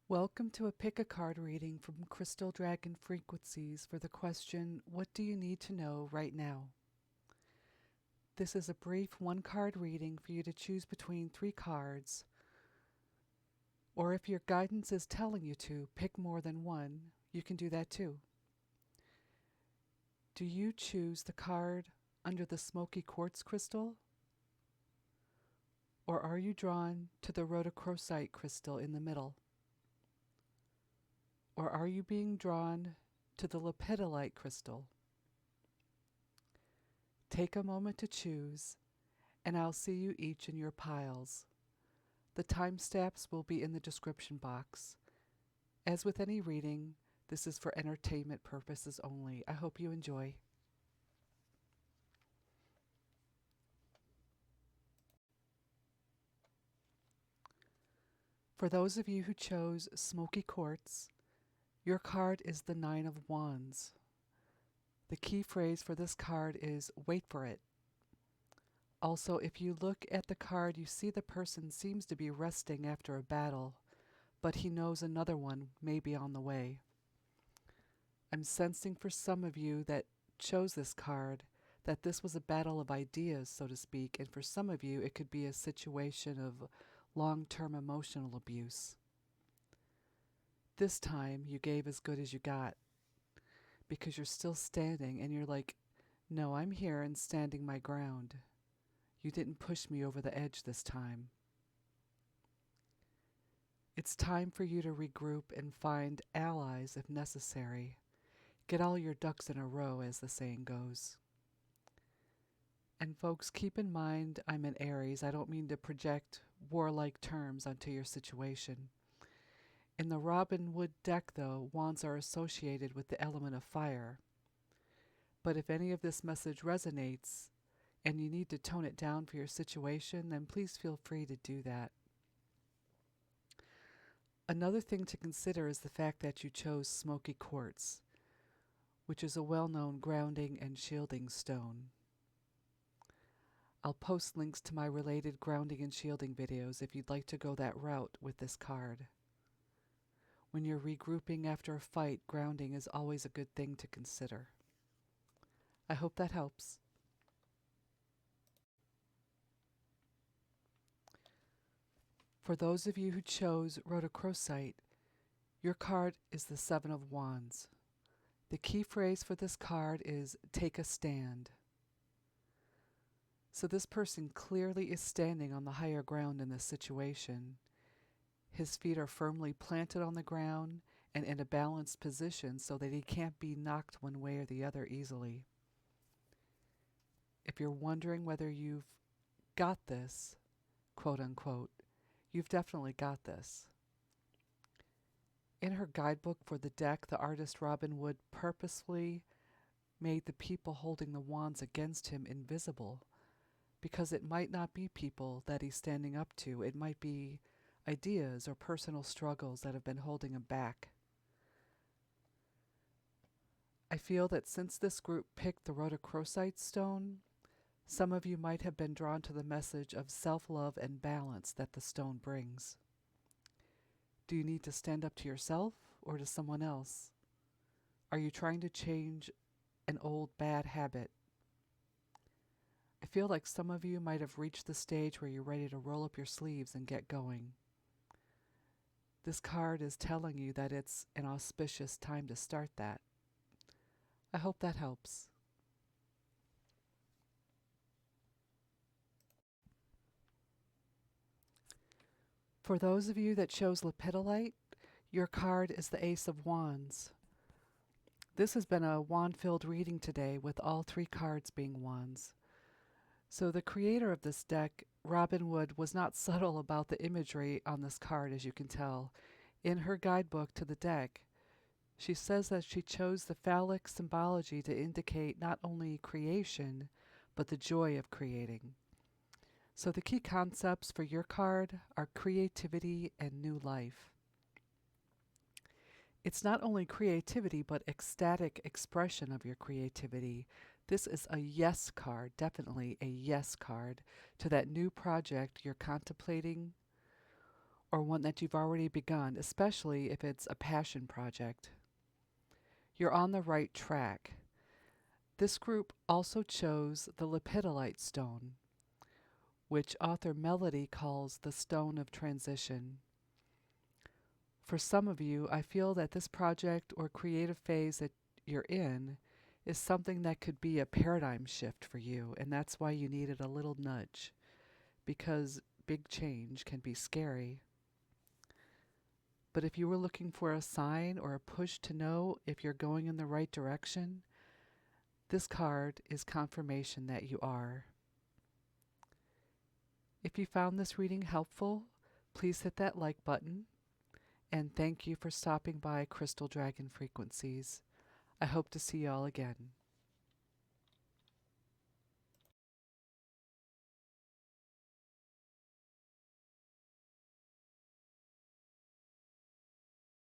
Welcome to a pick a card reading from Crystal Dragon Frequencies for the question, what do you need to know right now? This is a brief one card reading for you to choose between 3 cards, or if your guidance is telling you to pick more than one, you can do that too. Do you choose the card under the smoky quartz crystal? Or are you drawn to the rhodochrosite crystal in the middle? Or are you being drawn to the lepidolite crystal? Take a moment to choose, and I'll see you each in your piles. The timestamps will be in the description box. As with any reading, this is for entertainment purposes only. I hope you enjoy. For those of you who chose Smoky Quartz, your card is the Nine of Wands. The key phrase for this card is wait for it. Also, if you look at the card, you see the person seems to be resting after a battle, but he knows another one may be on the way. I'm sensing for some of you that chose this card that this was a battle of ideas, so to speak, and for some of you it could be a situation of long-term emotional abuse. This time you gave as good as you got because you're still standing and you're like, no, I'm here and standing my ground. You didn't push me over the edge this time. It's time for you to regroup and find allies if necessary. Get all your ducks in a row, as the saying goes. And folks, keep in mind I'm an Aries. I don't mean to project warlike terms onto your situation. In the Robin Wood deck, though, wands are associated with the element of fire. But if any of this message resonates and you need to tone it down for your situation, then please feel free to do that. Another thing to consider is the fact that you chose smoky quartz, which is a well-known grounding and shielding stone. I'll post links to my related grounding and shielding videos if you'd like to go that route with this card. When you're regrouping after a fight, grounding is always a good thing to consider. I hope that helps. For those of you who chose rhodochrosite, your card is the Seven of Wands. The key phrase for this card is take a stand. So this person clearly is standing on the higher ground in this situation. His feet are firmly planted on the ground and in a balanced position so that he can't be knocked one way or the other easily. If you're wondering whether you've got this, quote unquote, you've definitely got this. In her guidebook for the deck, the artist Robin Wood purposefully made the people holding the wands against him invisible, because it might not be people that he's standing up to. It might be ideas or personal struggles that have been holding him back. I feel that since this group picked the rhodochrosite stone, some of you might have been drawn to the message of self-love and balance that the stone brings. Do you need to stand up to yourself or to someone else? Are you trying to change an old bad habit? I feel like some of you might have reached the stage where you're ready to roll up your sleeves and get going. This card is telling you that it's an auspicious time to start that. I hope that helps. For those of you that chose lepidolite, your card is the Ace of Wands. This has been a wand-filled reading today with all 3 cards being wands. So the creator of this deck, Robin Wood, was not subtle about the imagery on this card, as you can tell. In her guidebook to the deck, she says that she chose the phallic symbology to indicate not only creation, but the joy of creating. So the key concepts for your card are creativity and new life. It's not only creativity, but ecstatic expression of your creativity. This is a yes card, definitely a yes card to that new project you're contemplating or one that you've already begun, especially if it's a passion project. You're on the right track. This group also chose the lepidolite stone, which author Melody calls the stone of transition. For some of you, I feel that this project or creative phase that you're in is something that could be a paradigm shift for you, and that's why you needed a little nudge, because big change can be scary. But if you were looking for a sign or a push to know if you're going in the right direction, this card is confirmation that you are. If you found this reading helpful, please hit that like button, and thank you for stopping by Crystal Dragon Frequencies. I hope to see you all again.